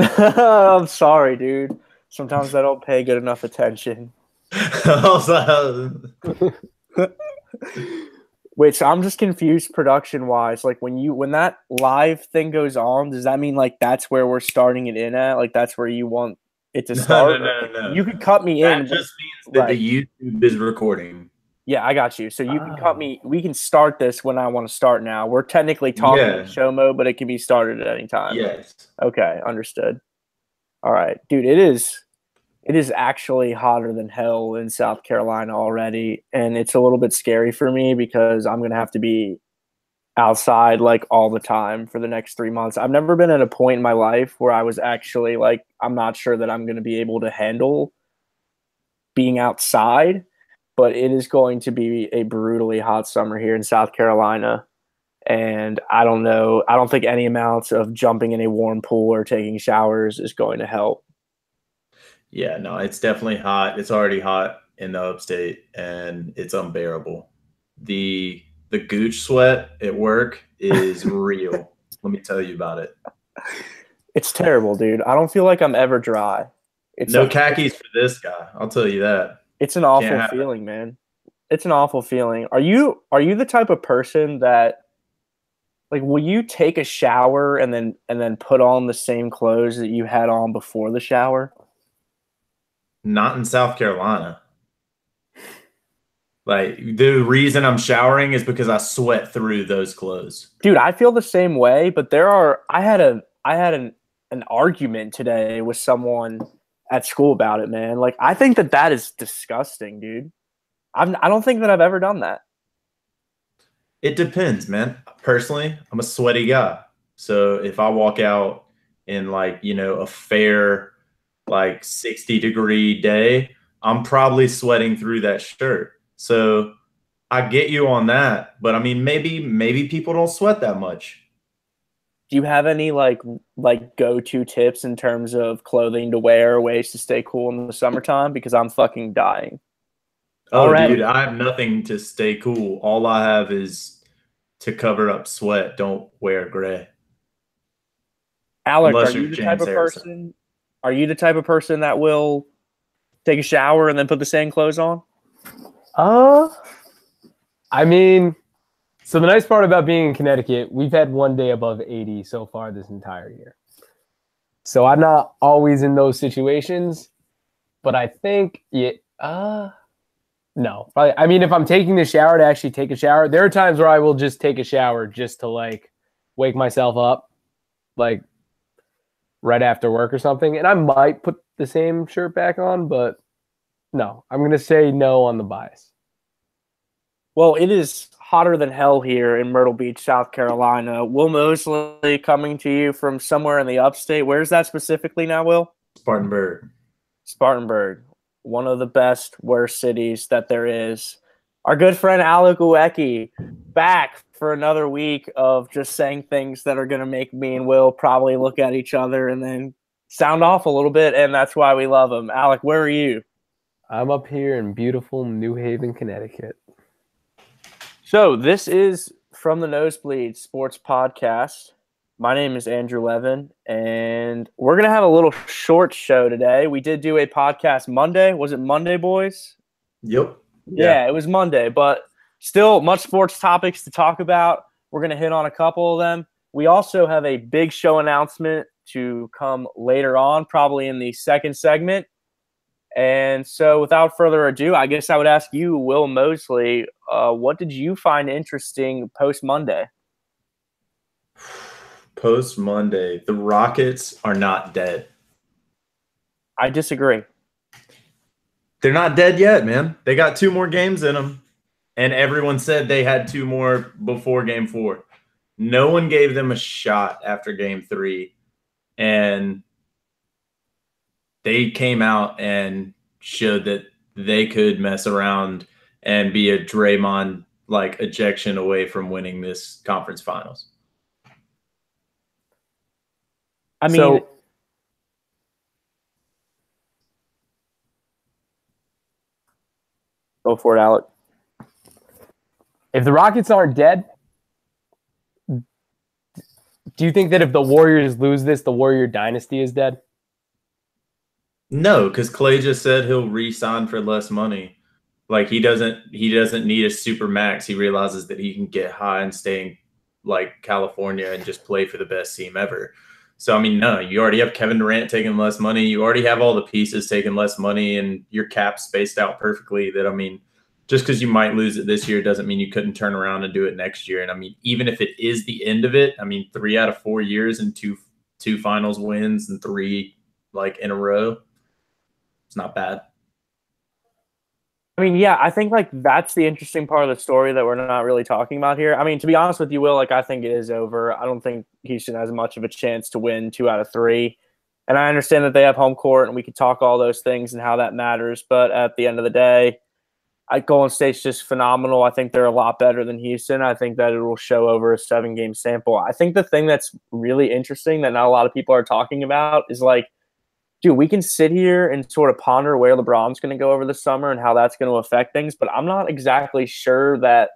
I'm sorry, dude. Sometimes I don't pay good enough attention. Also, Which I'm just confused production wise. Like when that live thing goes on, does that mean like that's where we're starting it in at? Like that's where you want it to no, no, start? Or no, you no. could cut me That in. just means that Right. the YouTube is recording. Yeah, I got you. So you can cut Oh. me. We can start this when I want to start now. We're technically talking in Yeah. show mode, but it can be started at any time. Yes. Okay, understood. All right, dude. It is actually hotter than hell in South Carolina already, and it's a little bit scary for me because I'm gonna have to be outside like all the time for the next 3 months. I've never been at a point in my life where I was actually like, I'm not sure that I'm gonna be able to handle being outside, but it is going to be a brutally hot summer here in South Carolina. And I don't know. I don't think any amount of jumping in a warm pool or taking showers is going to help. Yeah, no, it's definitely hot. It's already hot in the upstate and it's unbearable. The gooch sweat at work is real. Let me tell you about it. It's terrible, dude. I don't feel like I'm ever dry. It's No a khakis for this guy. I'll tell you that. it's an Can't awful happen. feeling, man. It's an awful feeling. Are you the type of person that like will you take a shower and then put on the same clothes that you had on before the shower? Not in South Carolina. Like the reason I'm showering is because I sweat through those clothes. Dude, I feel the same way, but I had an argument today with someone at school about it, man. Like I think that is disgusting, dude. I don't think that I've ever done that. It depends, man. Personally, I'm a sweaty guy. So if I walk out in like, a fair like 60-degree day, I'm probably sweating through that shirt. So I get you on that, but I mean maybe people don't sweat that much. Do you have any like go-to tips in terms of clothing to wear or ways to stay cool in the summertime? Because I'm fucking dying Oh, dude, already. I have nothing to stay cool. All I have is to cover up sweat. Don't wear gray Alec, are unless you you're the type James of Harrison. person? Are you the type of person that will take a shower and then put the same clothes on? Uh, I mean, so the nice part about being in Connecticut, we've had one day above 80 so far this entire year. So I'm not always in those situations, but I think no. Probably, I mean, if I'm taking the shower to actually take a shower, there are times where I will just take a shower just to like wake myself up, like right after work or something. And I might put the same shirt back on, but no, I'm going to say no on the bias. Well, it is hotter than hell here in Myrtle Beach, South Carolina. Will Mosley coming to you from somewhere in the upstate. Where's that specifically now, Will? Spartanburg. Spartanburg, one of the best, worst cities that there is. Our good friend Alec Ueki back for another week of just saying things that are going to make me and Will probably look at each other and then sound off a little bit, and that's why we love him. Alec, where are you? I'm up here in beautiful New Haven, Connecticut. So this is from the Nosebleed Sports Podcast. My name is Andrew Levin, and we're going to have a little short show today. We did do a podcast Monday. Was it Monday, boys? Yep. Yeah, it was Monday, but still much sports topics to talk about. We're going to hit on a couple of them. We also have a big show announcement to come later on, probably in the second segment. And so without further ado, I guess I would ask you, Will Mosley, what did you find interesting post Monday? Post Monday, the Rockets are not dead. I disagree. They're not dead yet, man. They got 2 more games in them. And everyone said they had 2 more before game 4. No one gave them a shot after game 3. And they came out and showed that they could mess around and be a Draymond like ejection away from winning this conference finals. I mean, go for it, Alec. If the Rockets aren't dead, Do you think that if the Warriors lose this, the Warrior dynasty is dead? No, because Clay just said he'll re-sign for less money. Like he doesn't need a super max. He realizes that he can get high and stay in like California and just play for the best team ever. So I mean, no, you already have Kevin Durant taking less money. You already have all the pieces taking less money, and your cap spaced out perfectly. That I mean, just because you might lose it this year doesn't mean you couldn't turn around and do it next year. And I mean, even if it is the end of it, I mean, 3 out of 4 years and two finals wins and 3 like in a row, it's not bad. I mean, yeah, I think like that's the interesting part of the story that we're not really talking about here. I mean, to be honest with you, Will, like I think it is over. I don't think Houston has much of a chance to win 2 out of 3. And I understand that they have home court and we could talk all those things and how that matters. But at the end of the day, Golden State's just phenomenal. I think they're a lot better than Houston. I think that it will show over a 7-game sample. I think the thing that's really interesting that not a lot of people are talking about is like, dude, we can sit here and sort of ponder where LeBron's going to go over the summer and how that's going to affect things, but I'm not exactly sure that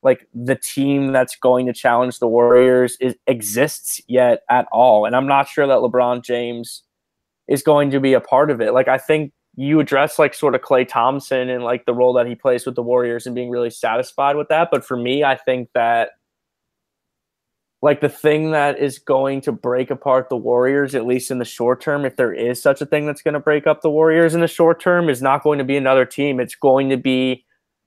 like the team that's going to challenge the Warriors exists yet at all. And I'm not sure that LeBron James is going to be a part of it. Like I think you address like sort of Klay Thompson and like the role that he plays with the Warriors and being really satisfied with that. But for me, I think that like the thing that is going to break apart the Warriors, at least in the short term, if there is such a thing that's going to break up the Warriors in the short term, is not going to be another team. It's going to be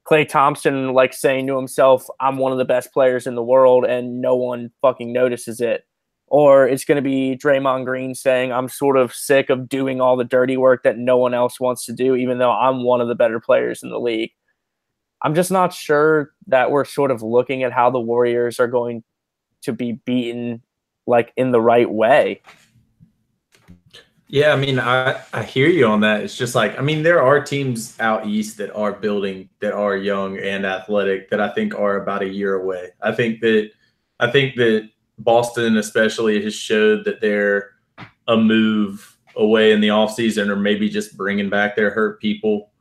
Klay Thompson like saying to himself, I'm one of the best players in the world and no one fucking notices it. Or it's going to be Draymond Green saying, I'm sort of sick of doing all the dirty work that no one else wants to do, even though I'm one of the better players in the league. I'm just not sure that we're sort of looking at how the Warriors are going to be beaten like in the right way. Yeah, I mean, I hear you on that. It's just like, I mean, there are teams out east that are building, that are young and athletic, that I think are about a year away. I think that Boston especially has showed that they're a move away in the offseason, or maybe just bringing back their hurt people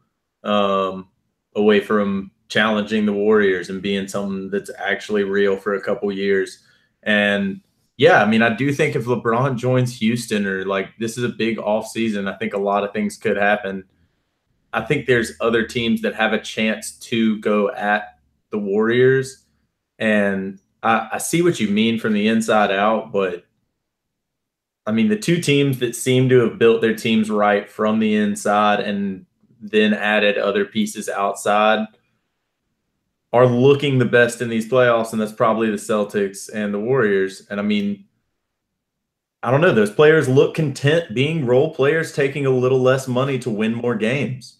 away from challenging the Warriors and being something that's actually real for a couple years. And yeah, I mean, I do think if LeBron joins Houston, or like this is a big offseason, I think a lot of things could happen. I think there's other teams that have a chance to go at the Warriors. And I see what you mean from the inside out, but I mean, the two teams that seem to have built their teams right from the inside and then added other pieces outside are looking the best in these playoffs, and that's probably the Celtics and the Warriors. And I mean, I don't know. Those players look content being role players, taking a little less money to win more games.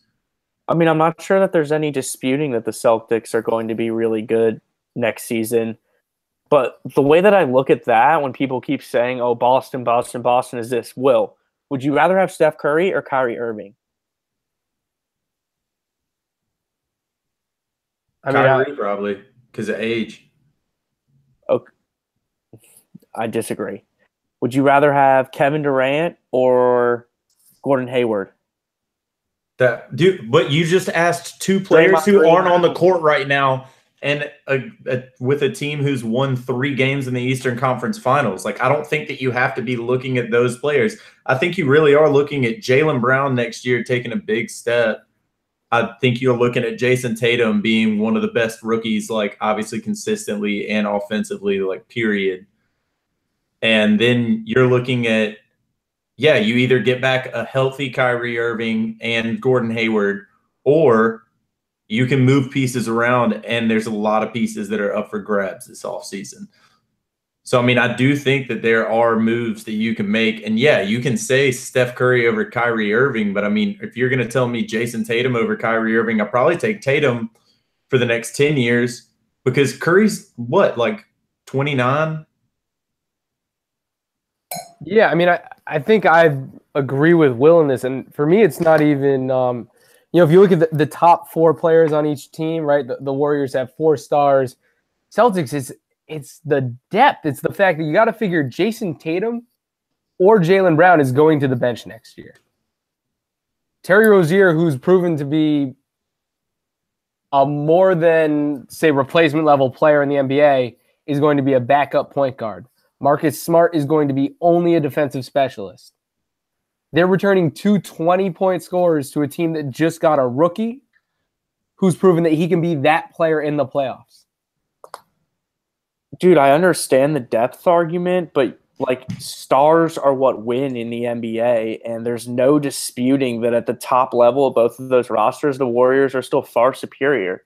I mean, I'm not sure that there's any disputing that the Celtics are going to be really good next season. But the way that I look at that, when people keep saying, oh, Boston, Boston, Boston is this, Will, would you rather have Steph Curry or Kyrie Irving? I mean, Kyrie probably because of age. Okay. I disagree. Would you rather have Kevin Durant or Gordon Hayward? That dude, but you just asked two players who aren't on the court right now, and with a team who's won 3 games in the Eastern Conference Finals. Like, I don't think that you have to be looking at those players. I think you really are looking at Jaylen Brown next year taking a big step. I think you're looking at Jason Tatum being one of the best rookies, like obviously consistently and offensively, like period. And then you're looking at, yeah, you either get back a healthy Kyrie Irving and Gordon Hayward, or you can move pieces around, and there's a lot of pieces that are up for grabs this offseason. So, I mean, I do think that there are moves that you can make. And, yeah, you can say Steph Curry over Kyrie Irving, but, I mean, if you're going to tell me Jason Tatum over Kyrie Irving, I'll probably take Tatum for the next 10 years because Curry's, what, like 29? Yeah, I mean, I think I agree with Will in this. And for me, it's not even if you look at the top 4 players on each team, right, the Warriors have 4 stars. Celtics, it's the depth. It's the fact that you got to figure Jason Tatum or Jaylen Brown is going to the bench next year. Terry Rozier, who's proven to be a more than, say, replacement level player in the NBA, is going to be a backup point guard. Marcus Smart is going to be only a defensive specialist. They're returning 2 20-point scorers to a team that just got a rookie who's proven that he can be that player in the playoffs. Dude, I understand the depth argument, but like stars are what win in the NBA, and there's no disputing that at the top level of both of those rosters, the Warriors are still far superior.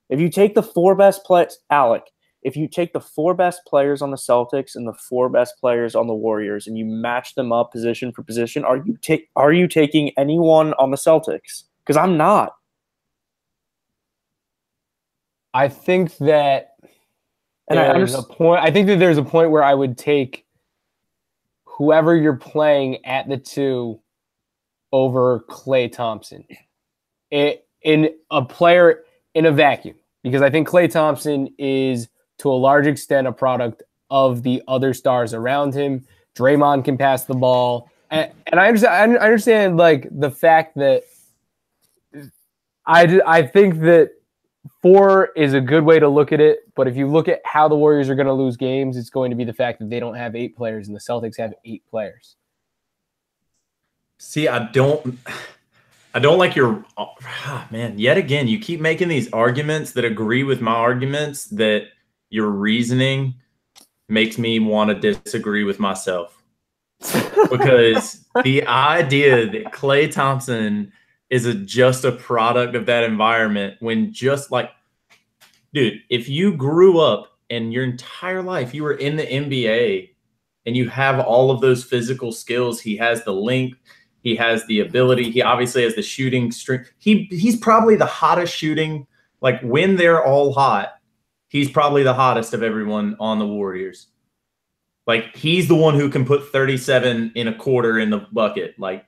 If you take the 4 best players, Alec, if you take the 4 best players on the Celtics and the 4 best players on the Warriors and you match them up position for position, are you taking anyone on the Celtics? Because I'm not. I think that And there's a point. I think that there's a point where I would take whoever you're playing at the 2 over Klay Thompson in a player in a vacuum, because I think Klay Thompson is to a large extent a product of the other stars around him. Draymond can pass the ball, and I understand like the fact that I think that 4 is a good way to look at it, but if you look at how the Warriors are going to lose games, it's going to be the fact that they don't have 8 players and the Celtics have 8 players. See, I don't like your man. Yet again, you keep making these arguments that agree with my arguments that your reasoning makes me want to disagree with myself. Because the idea that Klay Thompson is just a product of that environment, when just like, dude, if you grew up and your entire life you were in the NBA and you have all of those physical skills, he has the length, he has the ability, he obviously has the shooting strength. He's probably the hottest shooting, like when they're all hot, he's probably the hottest of everyone on the Warriors. Like he's the one who can put 37 in a quarter in the bucket. Like,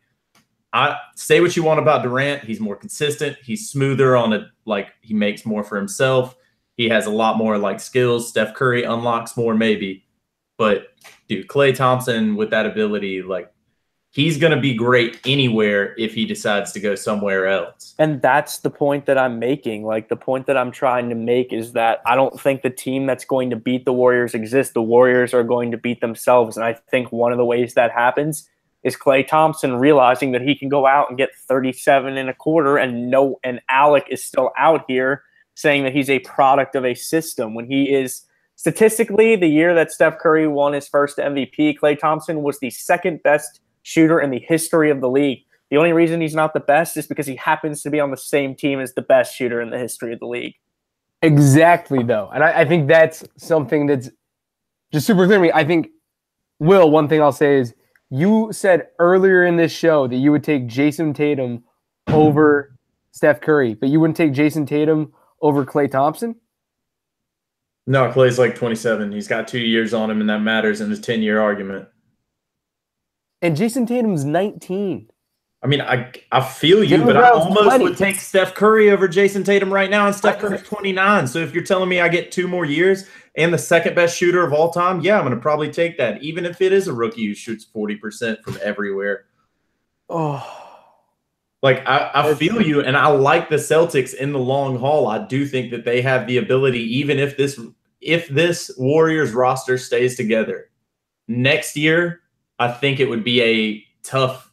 I say what you want about Durant. He's more consistent. He's smoother on it. Like he makes more for himself. He has a lot more like skills. Steph Curry unlocks more maybe. But dude, Klay Thompson with that ability, like he's going to be great anywhere if he decides to go somewhere else. And that's the point that I'm making. Like the point that I'm trying to make is that I don't think the team that's going to beat the Warriors exists. The Warriors are going to beat themselves. And I think one of the ways that happens is Klay Thompson realizing that he can go out and get 37 and a quarter, and Alec is still out here saying that he's a product of a system when he is statistically the year that Steph Curry won his first MVP, Klay Thompson was the second best shooter in the history of the league. The only reason he's not the best is because he happens to be on the same team as the best shooter in the history of the league. Exactly, though. And I think that's something that's just super clear to me. I think, Will, one thing I'll say is you said earlier in this show that you would take Jason Tatum over Steph Curry, but you wouldn't take Jason Tatum over Klay Thompson? No, Klay's like 27. He's got 2 years on him, and that matters in his 10-year argument. And Jason Tatum's 19. I mean, I feel you, but I almost would take Steph Curry over Jason Tatum right now, and Steph Curry's 29. So if you're telling me I get 2 more years and the second best shooter of all time, yeah, I'm going to probably take that, even if it is a rookie who shoots 40% from everywhere. Oh. Like, I feel you, and I like the Celtics in the long haul. I do think that they have the ability, even if this Warriors roster stays together next year, I think it would be a tough,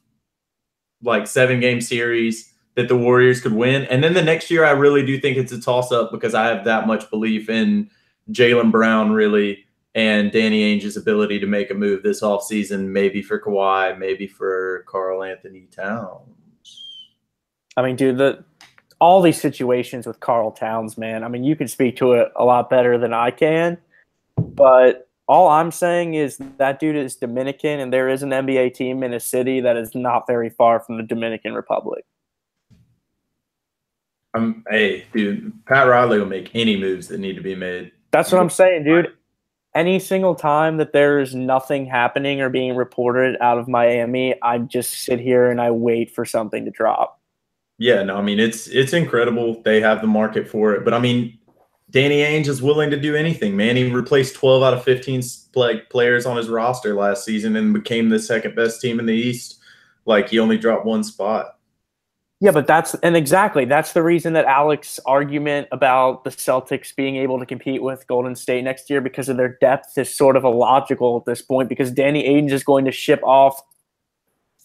like 7-game series that the Warriors could win. And then the next year, I really do think it's a toss-up because I have that much belief in Jaylen Brown, really, and Danny Ainge's ability to make a move this offseason, maybe for Kawhi, maybe for Karl Anthony Towns. I mean, dude, all these situations with Karl Towns, man, I mean, you can speak to it a lot better than I can, but all I'm saying is that dude is Dominican, and there is an NBA team in a city that is not very far from the Dominican Republic. Hey, dude, Pat Riley will make any moves that need to be made. That's what I'm saying, dude. Any single time that there is nothing happening or being reported out of Miami, I just sit here and I wait for something to drop. Yeah, no, I mean, it's incredible. They have the market for it. But, I mean, Danny Ainge is willing to do anything, man. He replaced 12 out of 15 players on his roster last season and became the second best team in the East. Like, he only dropped 1 spot. Yeah, but that's the reason that Alex's argument about the Celtics being able to compete with Golden State next year because of their depth is sort of illogical at this point because Danny Ainge is going to ship off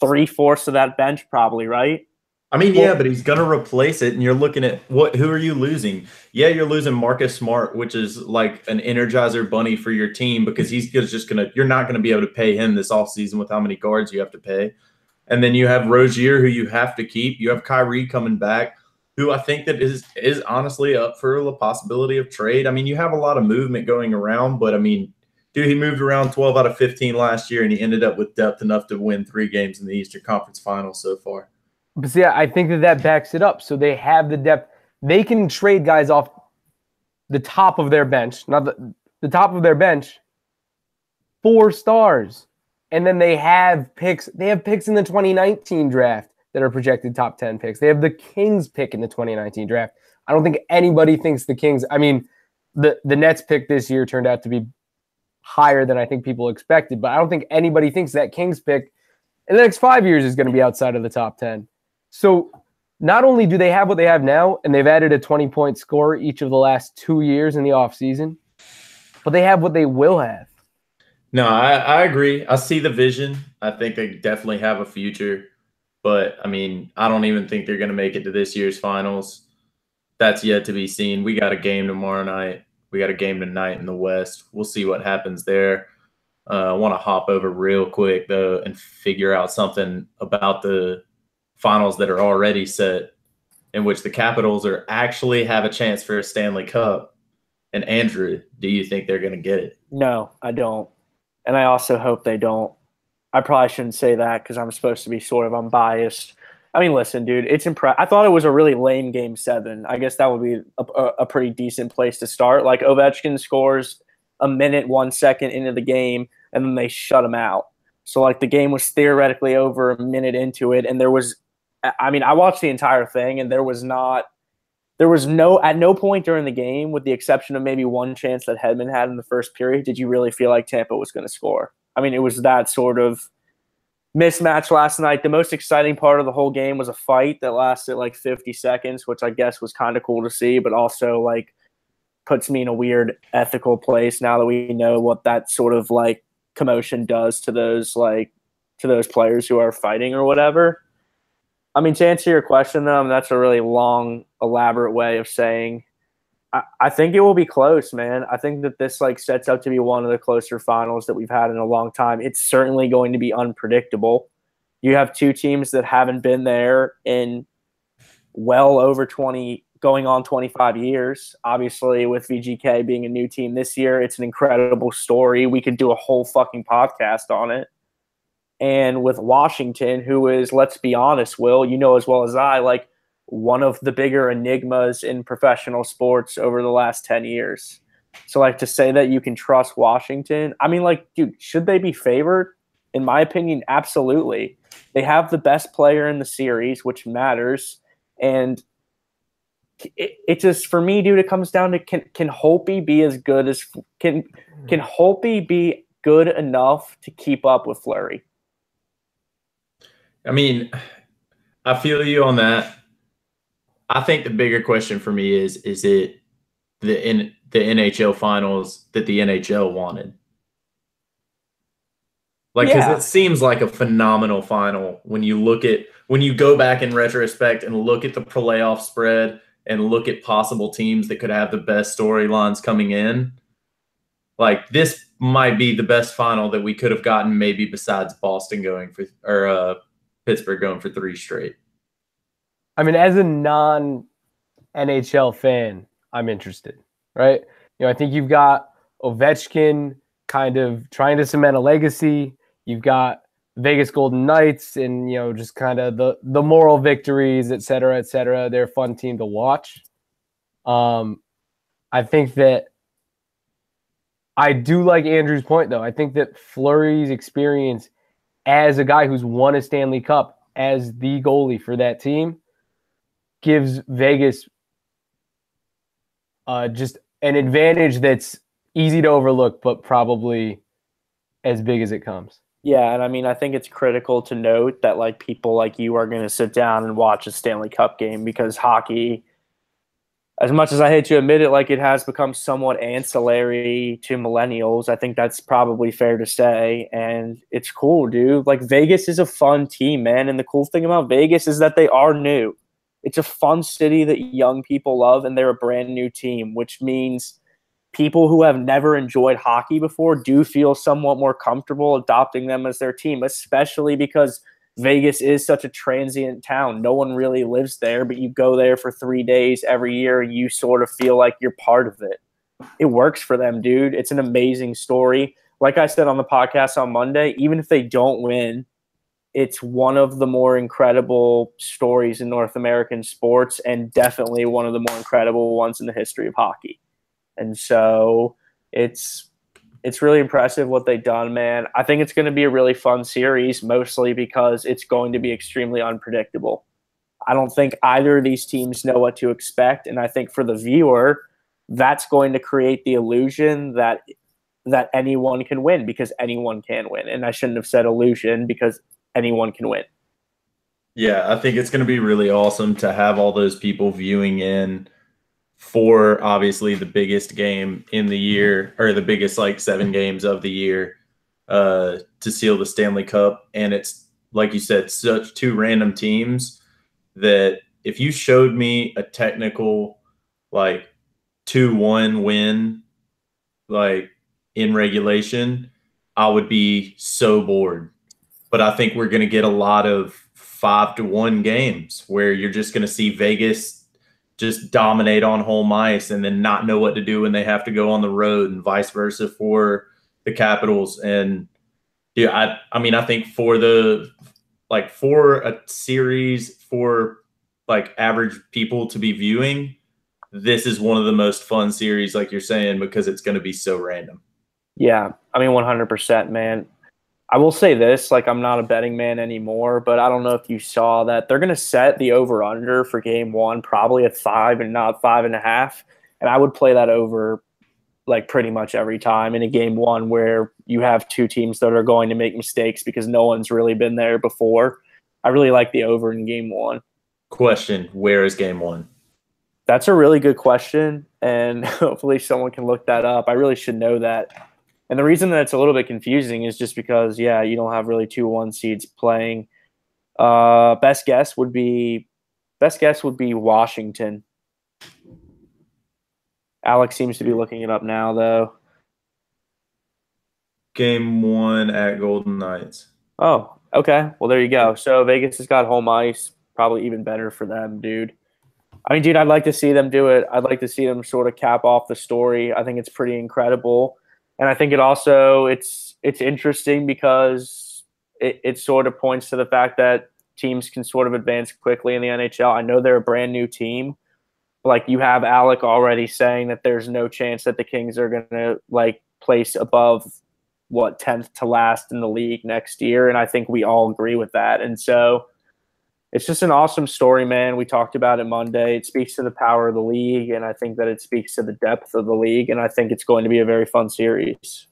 3/4 of that bench probably, right? I mean, yeah, Well, but he's gonna replace it, and you're looking at who are you losing? Yeah, you're losing Marcus Smart, which is like an energizer bunny for your team because you're not gonna be able to pay him this offseason with how many guards you have to pay. And then you have Rozier, who you have to keep. You have Kyrie coming back, who I think that is honestly up for the possibility of trade. I mean, you have a lot of movement going around, but I mean, dude, he moved around 12 out of 15 last year, and he ended up with depth enough to win 3 games in the Eastern Conference Finals so far. But see, I think that backs it up. So they have the depth. They can trade guys off the top of their bench, not the top of their bench, 4 stars. And then they have picks. They have picks in the 2019 draft that are projected top 10 picks. They have the Kings pick in the 2019 draft. I don't think anybody thinks the Kings. I mean, the Nets pick this year turned out to be higher than I think people expected, but I don't think anybody thinks that Kings pick in the next 5 years is going to be outside of the top 10. So not only do they have what they have now, and they've added a 20-point scorer each of the last 2 years in the offseason, but they have what they will have. No, I agree. I see the vision. I think they definitely have a future. But, I mean, I don't even think they're going to make it to this year's finals. That's yet to be seen. We got a game tomorrow night. We got a game tonight in the West. We'll see what happens there. I want to hop over real quick, though, and figure out something about the finals that are already set, in which the Capitals are actually have a chance for a Stanley Cup. And Andrew, do you think they're going to get it? no, I don't. And I also hope they don't. I probably shouldn't say that because I'm supposed to be sort of unbiased. I mean, listen, dude, it's impressive. I thought it was a really lame game 7. I guess that would be a pretty decent place to start. Like Ovechkin scores a minute, 1 second into the game, and then they shut him out. So like the game was theoretically over a minute into it, and there was, I mean, I watched the entire thing, and there was at no point during the game, with the exception of maybe one chance that Hedman had in the first period, did you really feel like Tampa was going to score. I mean, it was that sort of mismatch last night. The most exciting part of the whole game was a fight that lasted like 50 seconds, which I guess was kind of cool to see, but also like puts me in a weird ethical place now that we know what that sort of like commotion does to those players who are fighting or whatever. I mean, to answer your question, though, that's a really long, elaborate way of saying I think it will be close, man. I think that this like sets up to be one of the closer finals that we've had in a long time. It's certainly going to be unpredictable. You have 2 teams that haven't been there in well over 20, going on 25 years. Obviously, with VGK being a new team this year, it's an incredible story. We could do a whole fucking podcast on it. And with Washington, who is, let's be honest, Will, you know as well as I, like one of the bigger enigmas in professional sports over the last 10 years. So, like, to say that you can trust Washington, I mean, like, dude, should they be favored? In my opinion, absolutely. They have the best player in the series, which matters. And it just, for me, dude, it comes down to can Holtby be as good as can Holtby be good enough to keep up with Fleury? I mean, I feel you on that. I think the bigger question for me is it the NHL finals that the NHL wanted? Like, because Yeah. it seems like a phenomenal final when you go back in retrospect and look at the playoff spread and look at possible teams that could have the best storylines coming in. Like, this might be the best final that we could have gotten, maybe besides Boston Pittsburgh going for 3 straight. I mean, as a non-NHL fan, I'm interested, right? You know, I think you've got Ovechkin kind of trying to cement a legacy. You've got Vegas Golden Knights and, you know, just kind of the moral victories, et cetera, et cetera. They're a fun team to watch. I think that I do like Andrew's point, though. I think that Fleury's experience as a guy who's won a Stanley Cup as the goalie for that team gives Vegas just an advantage that's easy to overlook, but probably as big as it comes. Yeah, and I mean, I think it's critical to note that like people like you are going to sit down and watch a Stanley Cup game because hockey, as much as I hate to admit it, like it has become somewhat ancillary to millennials. I think that's probably fair to say. And it's cool, dude. Like Vegas is a fun team, man. And the cool thing about Vegas is that they are new. It's a fun city that young people love, and they're a brand new team, which means people who have never enjoyed hockey before do feel somewhat more comfortable adopting them as their team, especially because Vegas is such a transient town. No one really lives there, but you go there for 3 days every year and you sort of feel like you're part of it. It works for them, dude. It's an amazing story. Like I said on the podcast on Monday, even if they don't win, it's one of the more incredible stories in North American sports and definitely one of the more incredible ones in the history of hockey. And so it's really impressive what they've done, man. I think it's going to be a really fun series, mostly because it's going to be extremely unpredictable. I don't think either of these teams know what to expect, and I think for the viewer, that's going to create the illusion that anyone can win because anyone can win. And I shouldn't have said illusion because anyone can win. Yeah, I think it's going to be really awesome to have all those people viewing in for obviously the biggest game in the year, or the biggest like 7 games of the year, to seal the Stanley Cup. And it's like you said, such two random teams that if you showed me a technical like 2-1 win like in regulation, I would be so bored. But I think we're going to get a lot of 5-1 games where you're just going to see Vegas just dominate on home ice and then not know what to do when they have to go on the road, and vice versa for the Capitals. And yeah, I mean, I think for a series for like average people to be viewing, this is one of the most fun series, like you're saying, because it's going to be so random. Yeah, I mean 100%, man. I will say this, like I'm not a betting man anymore, but I don't know if you saw that they're going to set the over under for game one probably at 5 and not 5.5. And I would play that over like pretty much every time in a game one where you have two teams that are going to make mistakes because no one's really been there before. I really like the over in game one. Question, where is game one? That's a really good question, and hopefully someone can look that up. I really should know that. And the reason that it's a little bit confusing is just because, yeah, you don't have really 2-1 seeds playing. Best guess would be Washington. Alex seems to be looking it up now, though. Game one at Golden Knights. Oh, okay. Well, there you go. So Vegas has got home ice. Probably even better for them, dude. I mean, dude, I'd like to see them do it. I'd like to see them sort of cap off the story. I think it's pretty incredible. And I think it's interesting because it sort of points to the fact that teams can sort of advance quickly in the NHL. I know they're a brand new team. Like you have Alec already saying that there's no chance that the Kings are going to like place above 10th to last in the league next year. And I think we all agree with that. And so it's just an awesome story, man. We talked about it Monday. It speaks to the power of the league, and I think that it speaks to the depth of the league, and I think it's going to be a very fun series.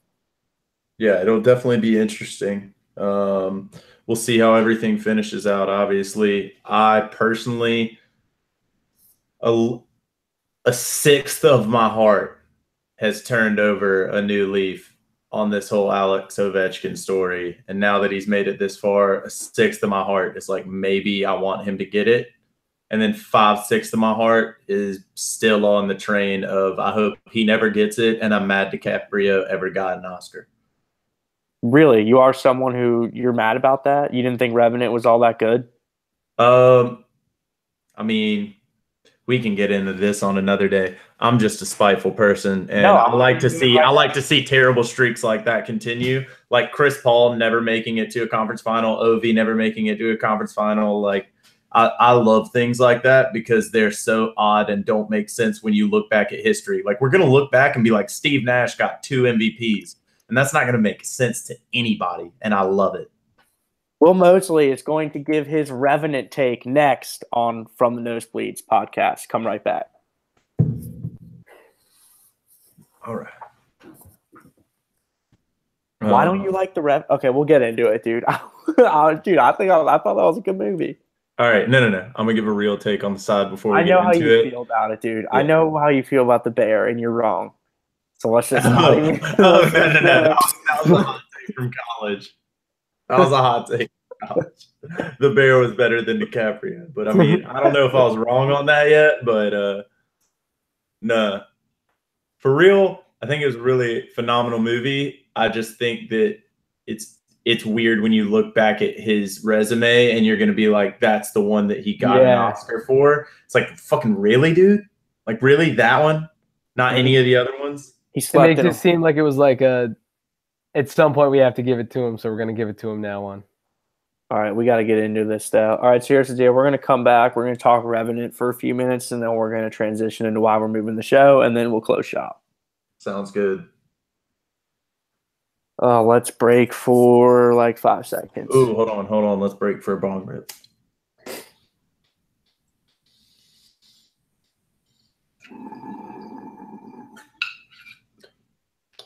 Yeah, it'll definitely be interesting. We'll see how everything finishes out. Obviously, I personally, a sixth of my heart has turned over a new leaf on this whole Alex Ovechkin story. And now that he's made it this far, a sixth of my heart is like, maybe I want him to get it. And then 5/6 of my heart is still on the train of, I hope he never gets it. And I'm mad DiCaprio ever got an Oscar. Really? You are someone who you're mad about that? You didn't think Revenant was all that good? I mean, we can get into this on another day. I'm just a spiteful person, and No, I like to see terrible streaks like that continue. Like Chris Paul never making it to a conference final, Ovi never making it to a conference final. Like I love things like that because they're so odd and don't make sense when you look back at history. Like we're gonna look back and be like, Steve Nash got 2 MVPs, and that's not gonna make sense to anybody, and I love it. Will Mosley is going to give his Revenant take next on From the Nosebleeds podcast. Come right back. All right. Why don't you like the Rev? Okay, we'll get into it, dude. Dude, I thought that was a good movie. All right, no. I'm gonna give a real take on the side before we I get know how into you it. feel about it, dude. I Yeah. know how you feel about the bear, and you're wrong. So let's just not even. No. That was a hot take from college. That was a hot take from college. The bear was better than DiCaprio, but I mean, I don't know if I was wrong on that yet, but no, for real, I think it was a really phenomenal movie. I just think that it's weird when you look back at his resume and you're gonna be like, that's the one that he got an Oscar for. It's like, fucking really, dude? Like, really, that one? Not any of the other ones? He It slept makes in it seem like it was like at some point we have to give it to him, so we're going to give it to him now on. All right, we got to get into this though. All right, so here's the deal. We're going to come back. We're going to talk Revenant for a few minutes, and then we're going to transition into why we're moving the show, and then we'll close shop. Sounds good. Let's break for like 5 seconds. Ooh, hold on. Let's break for a bong rip.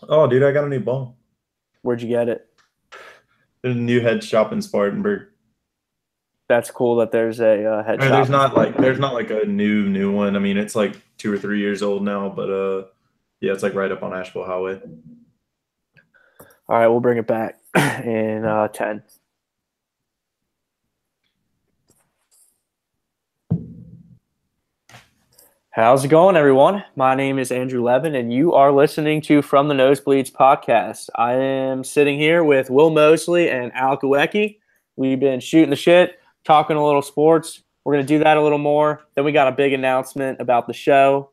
Oh, dude, I got a new bong. Where'd you get it? There's a new head shop in Spartanburg. That's cool that there's a head shop. There's not like a new one. I mean, it's like 2 or 3 years old now, but yeah, it's like right up on Asheville Highway. All right, we'll bring it back in 10. How's it going, everyone? My name is Andrew Levin, and you are listening to From the Nosebleeds podcast. I am sitting here with Will Mosley and Al Kawecki. We've been shooting the shit, talking a little sports. We're going to do that a little more. Then we got a big announcement about the show.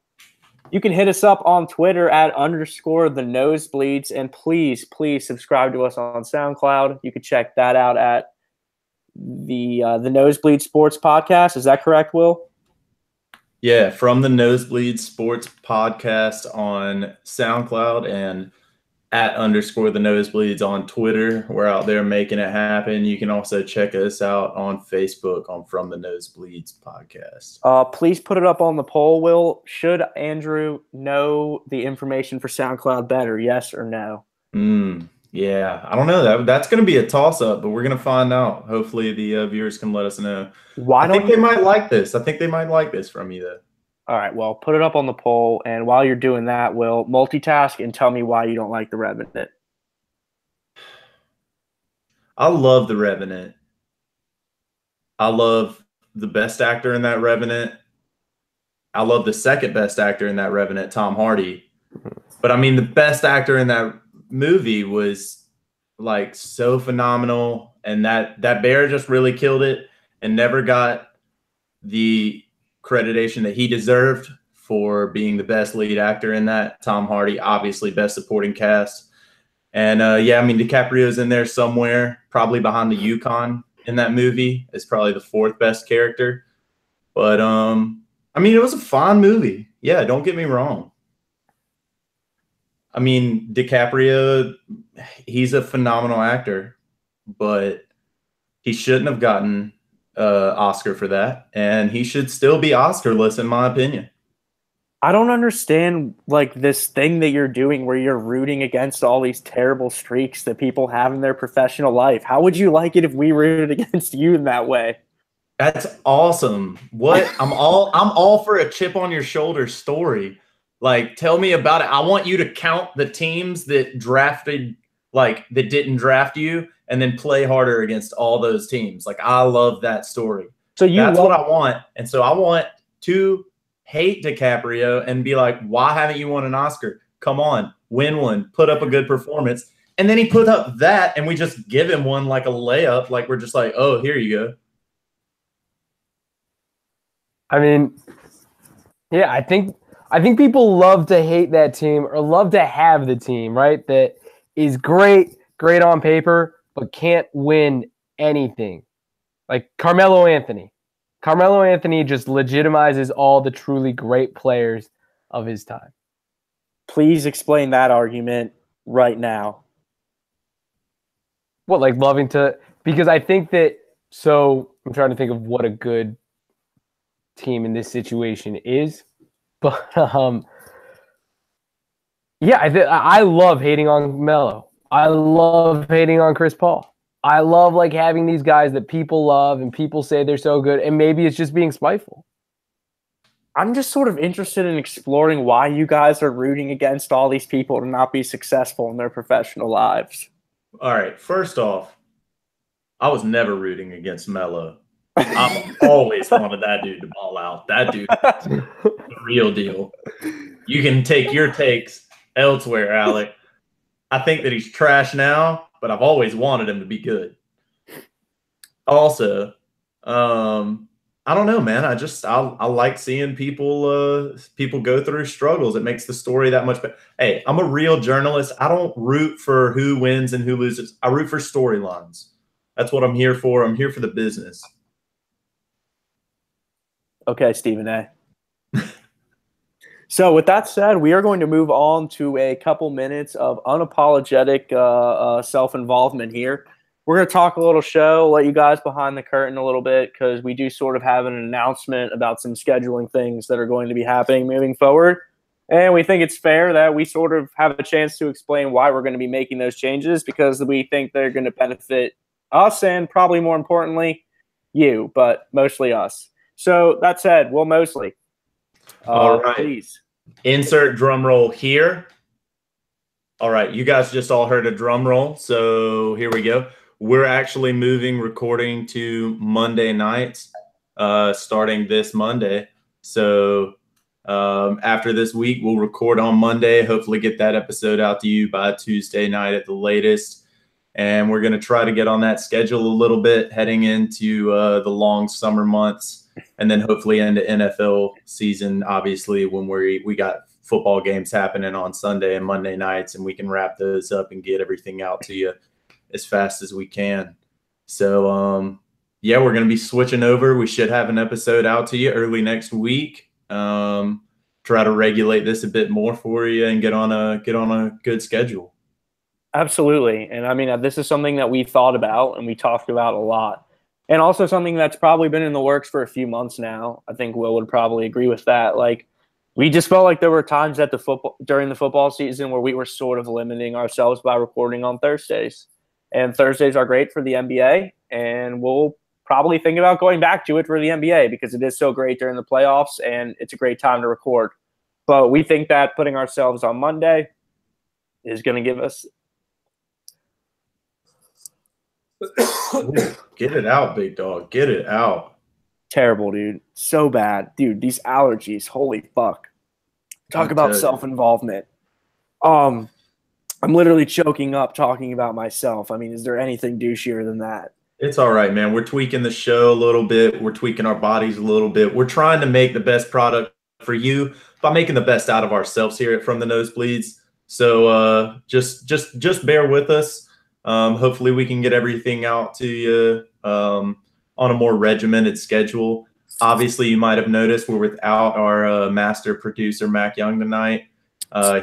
You can hit us up on Twitter at _the Nosebleeds, and please subscribe to us on SoundCloud. You can check that out at the Nosebleed Sports Podcast. Is that correct, Will? Yeah, From the Nosebleed Sports Podcast on SoundCloud and at _ the Nosebleeds on Twitter. We're out there making it happen. You can also check us out on Facebook on From the Nosebleeds Podcast. Please put it up on the poll, Will. Should Andrew know the information for SoundCloud better, yes or no? Yeah, I don't know. That's going to be a toss-up, but we're going to find out. Hopefully the viewers can let us know. I think they might like this. I think they might like this from you, though. All right, well, put it up on the poll, and while you're doing that, Will, multitask and tell me why you don't like The Revenant. I love The Revenant. I love the best actor in that Revenant. I love the second best actor in that Revenant, Tom Hardy. But, I mean, the best actor in that movie was, like, so phenomenal, and that bear just really killed it and never got the accreditation that he deserved for being the best lead actor in that. Tom Hardy, obviously best supporting cast. And yeah, I mean, DiCaprio's in there somewhere, probably behind the Yukon in that movie. Is probably the 4th best character. But I mean, it was a fun movie. Yeah, don't get me wrong. I mean, DiCaprio, he's a phenomenal actor, but he shouldn't have gotten Oscar for that, and he should still be Oscar-less, in my opinion. I don't understand, like, this thing that you're doing where you're rooting against all these terrible streaks that people have in their professional life. How would you like it if we rooted against you in that way? That's awesome. What? I'm all for a chip on your shoulder story. Like, tell me about it. I want you to count the teams that drafted, like, that didn't draft you, and then play harder against all those teams. Like, I love that story. So that's what I want. And so I want to hate DiCaprio and be like, why haven't you won an Oscar? Come on, win one, put up a good performance. And then he put up that, and we just give him one like a layup. Like, we're just like, oh, here you go. I mean, yeah, I think people love to hate that team or love to have the team, right? That is great on paper, but can't win anything. Like Carmelo Anthony. Carmelo Anthony just legitimizes all the truly great players of his time. Please explain that argument right now. What, like loving to – because I think that – so I'm trying to think of what a good team in this situation is. But, yeah, I love hating on Melo. I love hating on Chris Paul. I love like having these guys that people love and people say they're so good, and maybe it's just being spiteful. I'm just sort of interested in exploring why you guys are rooting against all these people to not be successful in their professional lives. All right. First off, I was never rooting against Melo. I've always wanted that dude to ball out. That dude, the real deal. You can take your takes elsewhere, Alec. I think that he's trash now, but I've always wanted him to be good. Also, I don't know, man. I like seeing people go through struggles. It makes the story that much better. Hey, I'm a real journalist. I don't root for who wins and who loses. I root for storylines. That's what I'm here for. I'm here for the business. Okay, Stephen A. So with that said, we are going to move on to a couple minutes of unapologetic self-involvement here. We're going to talk a little show, let you guys behind the curtain a little bit, because we do sort of have an announcement about some scheduling things that are going to be happening moving forward. And we think it's fair that we sort of have a chance to explain why we're going to be making those changes, because we think they're going to benefit us and probably more importantly, you, but mostly us. So that said, Will Mosley, All right. please. Insert drum roll here. All right, you guys just all heard a drum roll, so here we go. We're actually moving recording to Monday nights, starting this Monday. So after this week, we'll record on Monday, hopefully get that episode out to you by Tuesday night at the latest. And we're going to try to get on that schedule a little bit heading into the long summer months. And then hopefully into NFL season, obviously, when we got football games happening on Sunday and Monday nights, and we can wrap those up and get everything out to you as fast as we can. So, yeah, we're going to be switching over. We should have an episode out to you early next week. Try to regulate this a bit more for you and get on a good schedule. Absolutely. And I mean, this is something that we thought about and we talked about a lot. And also something that's probably been in the works for a few months now. I think Will would probably agree with that. Like, we just felt like there were times during the football season where we were sort of limiting ourselves by recording on Thursdays. And Thursdays are great for the NBA, and we'll probably think about going back to it for the NBA because it is so great during the playoffs and it's a great time to record. But we think that putting ourselves on Monday is going to give us Get it out, big dog. Get it out. Terrible, dude. So bad. Dude, these allergies, holy fuck. Talk about self-involvement. I'm literally choking up talking about myself. I mean, is there anything douchier than that? It's all right, man. We're tweaking the show a little bit. We're tweaking our bodies a little bit. We're trying to make the best product for you by making the best out of ourselves here at From the Nosebleeds. So just bear with us. Hopefully we can get everything out to you on a more regimented schedule. Obviously, you might have noticed we're without our master producer, Mac Young, tonight.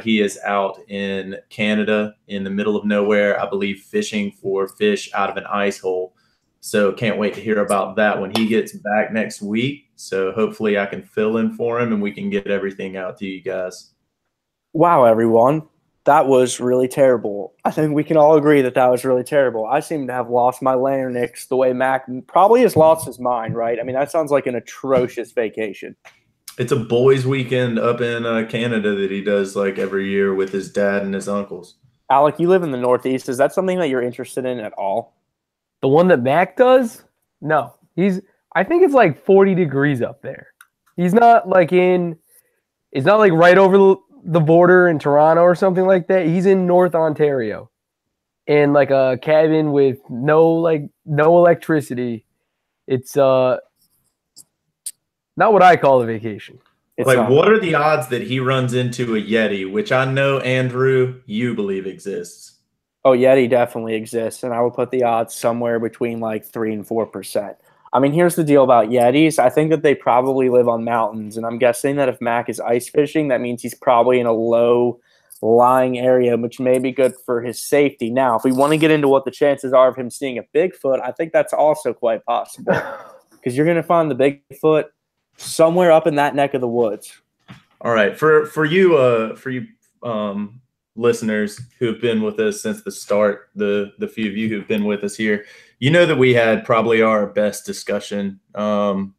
He is out in Canada in the middle of nowhere, I believe, fishing for fish out of an ice hole. So can't wait to hear about that when he gets back next week. So hopefully I can fill in for him and we can get everything out to you guys. Wow, everyone. That was really terrible. I think we can all agree that was really terrible. I seem to have lost my larynx the way Mac probably has lost his mind, right? I mean, that sounds like an atrocious vacation. It's a boys' weekend up in Canada that he does like every year with his dad and his uncles. Alec, you live in the Northeast. Is that something that you're interested in at all? The one that Mac does? No. I think it's like 40 degrees up there. He's not like it's not like right over the border in Toronto or something like that. He's in North Ontario in like a cabin with no electricity. It's not what I call a vacation. It's like, what are the odds that he runs into a Yeti, which I know, Andrew, you believe exists? Oh, Yeti definitely exists, and I would put the odds somewhere between like 3 and 4%. I mean, here's the deal about Yetis. I think that they probably live on mountains, and I'm guessing that if Mac is ice fishing, that means he's probably in a low-lying area, which may be good for his safety. Now, if we want to get into what the chances are of him seeing a Bigfoot, I think that's also quite possible because you're going to find the Bigfoot somewhere up in that neck of the woods. All right, for you listeners who have been with us since the start, the few of you who've been with us here, you know that we had probably our best discussion,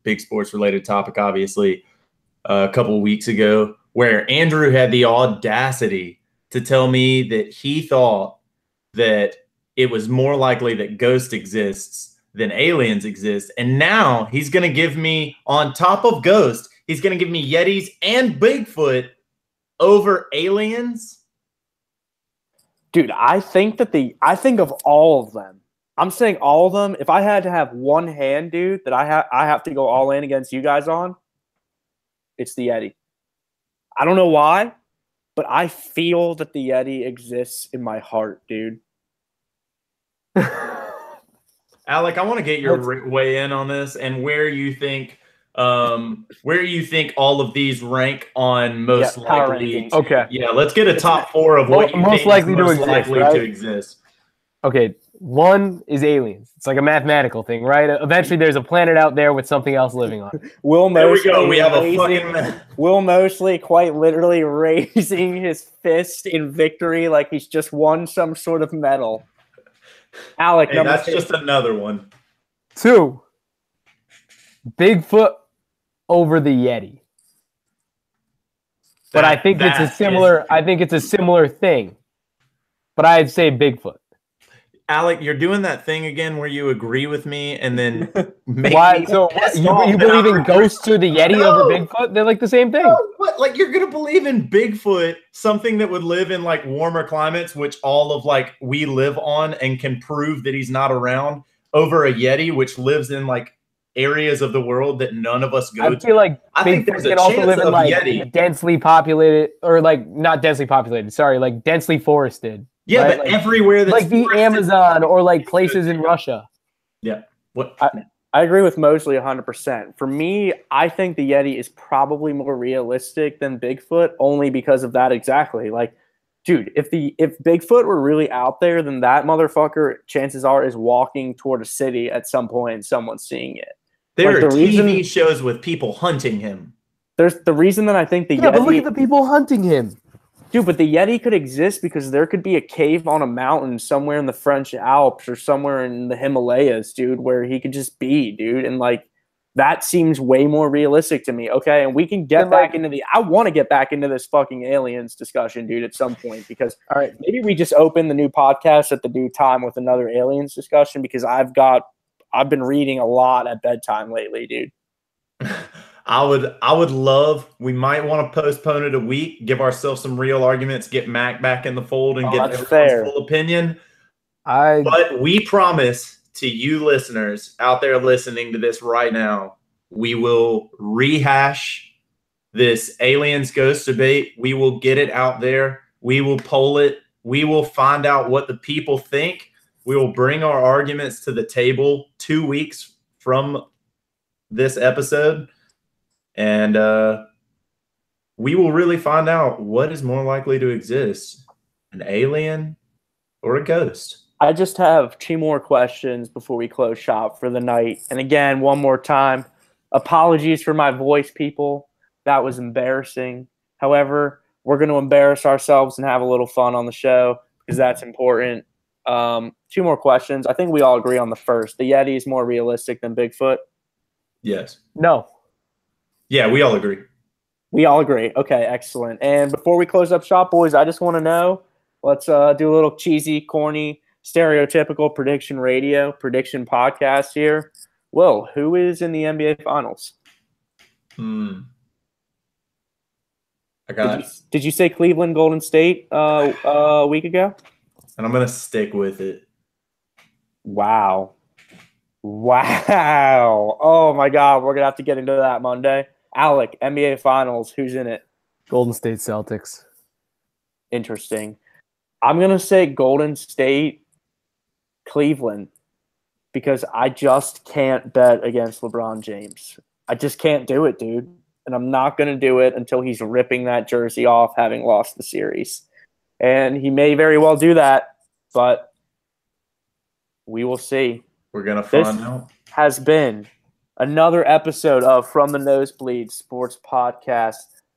big sports related topic, obviously, a couple of weeks ago, where Andrew had the audacity to tell me that he thought that it was more likely that Ghost exists than aliens exist. And now he's going to give me, on top of Ghost, he's going to give me Yetis and Bigfoot over aliens. Dude, I think of all of them. I'm saying all of them. If I had to have one hand, dude, that I have to go all in against you guys on, it's the Yeti. I don't know why, but I feel that the Yeti exists in my heart, dude. Alec, I want to get your weigh in on this and where you think all of these rank on most likely. Okay. Yeah, let's get a top 4 of what you most think likely is to most exist, likely right? to exist. Okay, 1 is aliens. It's like a mathematical thing, right? Eventually, there's a planet out there with something else living on it. There we go. We have a fucking Will Mosley quite literally raising his fist in victory like he's just won some sort of medal. Alec, hey, that's just another one. 2, Bigfoot over the Yeti. But I think it's a similar thing. But I'd say Bigfoot. Alec, you're doing that thing again where you agree with me and then make Why? me So pissed you off believe in ghosts or the Yeti over Bigfoot? They're like the same thing. What? Like you're gonna believe in Bigfoot, something that would live in like warmer climates, which all of like we live on and can prove that he's not around, over a Yeti, which lives in like areas of the world that none of us go to. I feel like I think there's a can also chance live in of like Yeti. densely populated, or like not densely populated. Sorry, like densely forested. Yeah, right? but like, everywhere that's like the Amazon or like places in Russia. Yeah. What? I agree with Mosley 100%. For me, I think the Yeti is probably more realistic than Bigfoot, only because of that exactly. Like, dude, if Bigfoot were really out there, then that motherfucker, chances are, is walking toward a city at some point and someone's seeing it. There are TV shows with people hunting him. There's the reason that I think the Yeti. But look at the people hunting him. Dude, but the Yeti could exist because there could be a cave on a mountain somewhere in the French Alps or somewhere in the Himalayas, dude, where he could just be, dude. And like that seems way more realistic to me. Okay. And we can get back into I want to get back into this fucking aliens discussion, dude, at some point, because all right, maybe we just open the new podcast at the due time with another aliens discussion, because I've been reading a lot at bedtime lately, dude. I would love, we might want to postpone it a week, give ourselves some real arguments, get Mac back in the fold and get everyone's full opinion. But we promise to you listeners out there listening to this right now, we will rehash this aliens ghost debate. We will get it out there. We will poll it. We will find out what the people think. We will bring our arguments to the table 2 weeks from this episode. And we will really find out what is more likely to exist, an alien or a ghost. I just have 2 more questions before we close shop for the night. And again, one more time, apologies for my voice, people. That was embarrassing. However, we're going to embarrass ourselves and have a little fun on the show because that's important. 2 more questions. I think we all agree on the first. The Yeti is more realistic than Bigfoot. Yes. No. Yeah, we all agree. We all agree. Okay, excellent. And before we close up shop, boys, I just want to know, let's do a little cheesy, corny, stereotypical prediction podcast here. Will, who is in the NBA Finals? I Did you say Cleveland, Golden State a week ago? And I'm going to stick with it. Wow. Oh, my God. We're going to have to get into that Monday. Alec, NBA Finals, who's in it? Golden State Celtics. Interesting. I'm going to say Golden State, Cleveland, because I just can't bet against LeBron James. I just can't do it, dude. And I'm not going to do it until he's ripping that jersey off having lost the series. And he may very well do that, but we will see. We're going to find out. Has been another episode of From the Nosebleed Sports Podcast.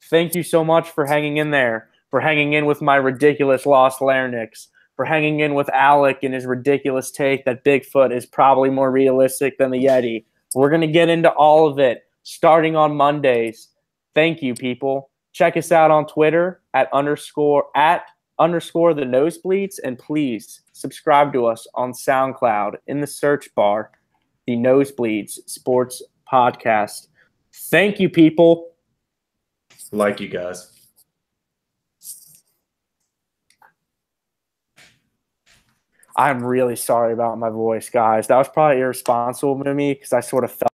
Thank you so much for hanging in there. for hanging in with my ridiculous lost larynx, for hanging in with Alec and his ridiculous take that Bigfoot is probably more realistic than the Yeti. We're going to get into all of it starting on Mondays. Thank you, people. Check us out on Twitter at underscore the nosebleeds, and please subscribe to us on SoundCloud in the search bar, the Nosebleeds Sports Podcast. Thank you, people. Like you guys. I'm really sorry about my voice, guys. That was probably irresponsible of me because I sort of felt